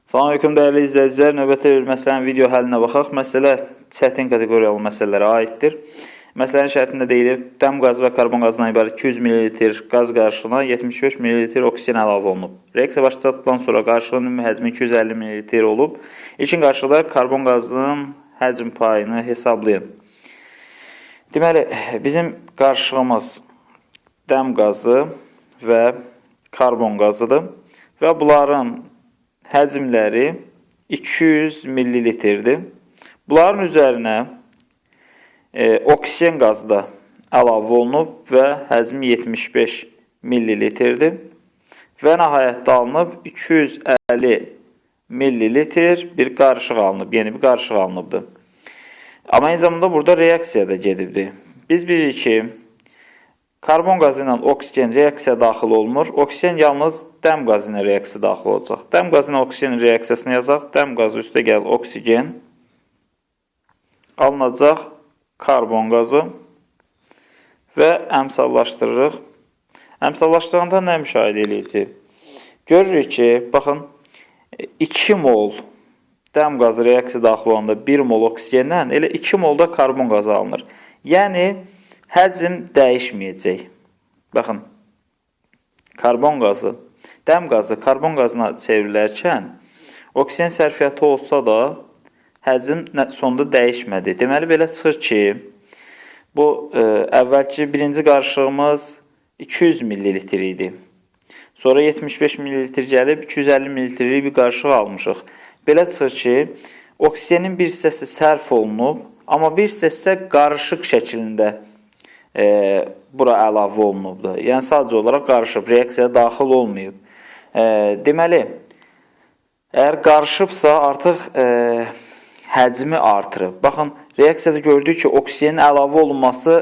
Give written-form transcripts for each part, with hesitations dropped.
Salamünaleyküm dəyərli izləyicilər. Növbəti bir məsələnin video həllinə baxaq. Məsələ çətin kateqoriyalı məsələlərə aiddir. Məsələnin şərtində deyilir, dəm qazı və karbon qazından ibarət 200 ml qaz qarışığına 75 ml oksigen əlavə olunub. Reaksiya başladıqdan sonra qarışığın ümumi həcmi 250 ml olub. İlkin qarışıqda karbon qazının həcm payını hesablayın. Deməli, bizim qarışığımız dəm qazı və karbon qazıdır və bunların həcmləri 200 ml-dir. Bunların üzərinə oksigen qazı da əlavə olunub və həcmi 75 ml-dir. Və nəhayətdə alınıb 250 ml bir qarışıq alınıb, yeni bir qarışıq alınıbdır. Amma eyni zamanda burada reaksiya da gedibdir. Biz bilirik ki, karbon qazı ilə oksigen reaksiya daxil olmur. Oksigen yalnız dəm qazı ilə reaksiya daxil olacaq. Dəm qazı ilə oksigen reaksiyasını yazaq. Dəm qazı üstə gəl oksigen. Alınacaq karbon qazı və əmsallaşdırırıq. Əmsallaşdıranda nə müşahidə edəcəyik? Görürük ki, baxın, 2 mol dəm qazı reaksiya daxil olanda 1 mol oksigendən elə 2 mol da karbon qazı alınır. Yəni, həcm dəyişməyəcək. Baxın, karbon qazı, dəm qazı karbon qazına çevrilərkən oksigen sərfiyyatı olsa da həcm sonda dəyişmədi. Deməli, belə çıxır ki, bu əvvəlki birinci qarışığımız 200 ml idi. Sonra 75 ml gəlib 250 ml bir qarışıq almışıq. Belə çıxır ki, oksigenin bir hissəsi sərf olunub, amma bir hissəsi qarışıq şəklində bura əlavə olunubdur. Yəni, sadəcə olaraq qarışıb, reaksiyaya daxil olmayıb. Deməli, əgər qarışıbsa, artıq həcmi artırıb. Baxın, reaksiyada gördük ki, oksigenin əlavə olunması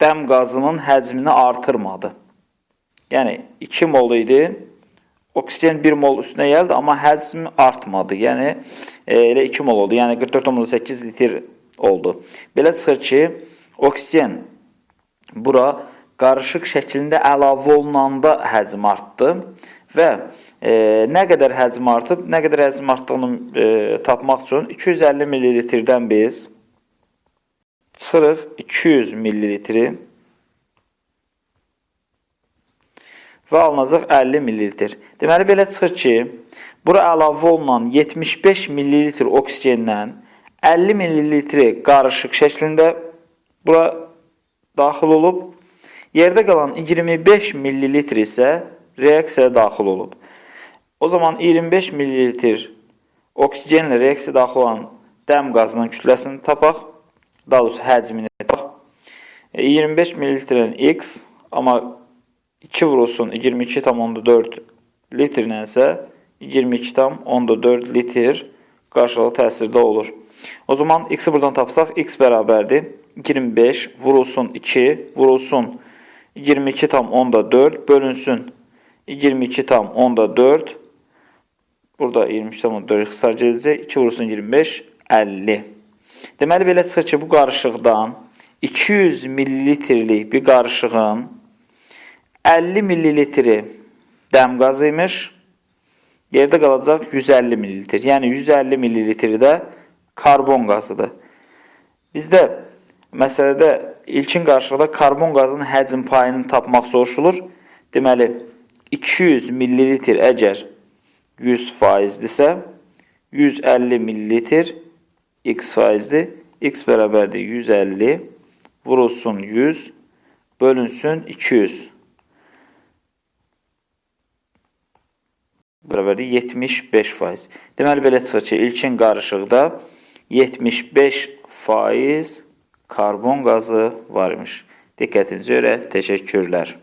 dəm qazının həcmini artırmadı. Yəni, 2 mol idi, oksigen 1 mol üstünə gəldi, amma həcm artmadı. Yəni, elə 2 mol oldu. Yəni, 44,8 litr oldu. Belə çıxır ki, oksigen bura qarışıq şəklində əlavə olunanda həcm artdı və nə qədər həcm artıb, nə qədər həcm artdığını tapmaq üçün 250 ml-dən biz çıxırıq 200 ml və alınacaq 50 ml. Deməli, belə çıxır ki, bura əlavə olunan 75 ml oksigendən 50 ml qarışıq şəklində bura daxil olub. Yerdə qalan 25 ml isə reaksiyaya daxil olub. O zaman 25 ml oksigenlə reaksiyaya daxil olan dəm qazının kütləsini tapaq. Daha doğrusu həcmini tapaq. 25 ml X, amma 2 vurulsun 22,4 litrlə isə 22,4 litr qarşılıqlı təsirdə olur. O zaman X-i buradan tapsaq, X bərabərdir. 25 vurulsun 2 vurulsun 22,4 bölünsün 22,4. Burada 22,4 ixtisar gedəcək. 2 vurulsun 25, 50. Deməli, belə çıxır ki, bu qarışıqdan 200 ml-lik bir qarışığın 50 ml dəm qazı imiş. Yerdə qalacaq 150 ml. Yəni, 150 ml də karbon qazıdır. Bizdə məsələdə ilkin qarışıqda karbon qazının həcm payını tapmaq soruşulur. Deməli, 200 ml əgər 100%-dirsə, 150 ml X faizdir. X bərabərdir 150 vurulsun 100 bölünsün 200. Bərabərdir 75%. Deməli, belə çıxır ki, ilkin qarışıqda 75% karbon qazı var imiş. Diqqətinizə görə təşəkkürlər.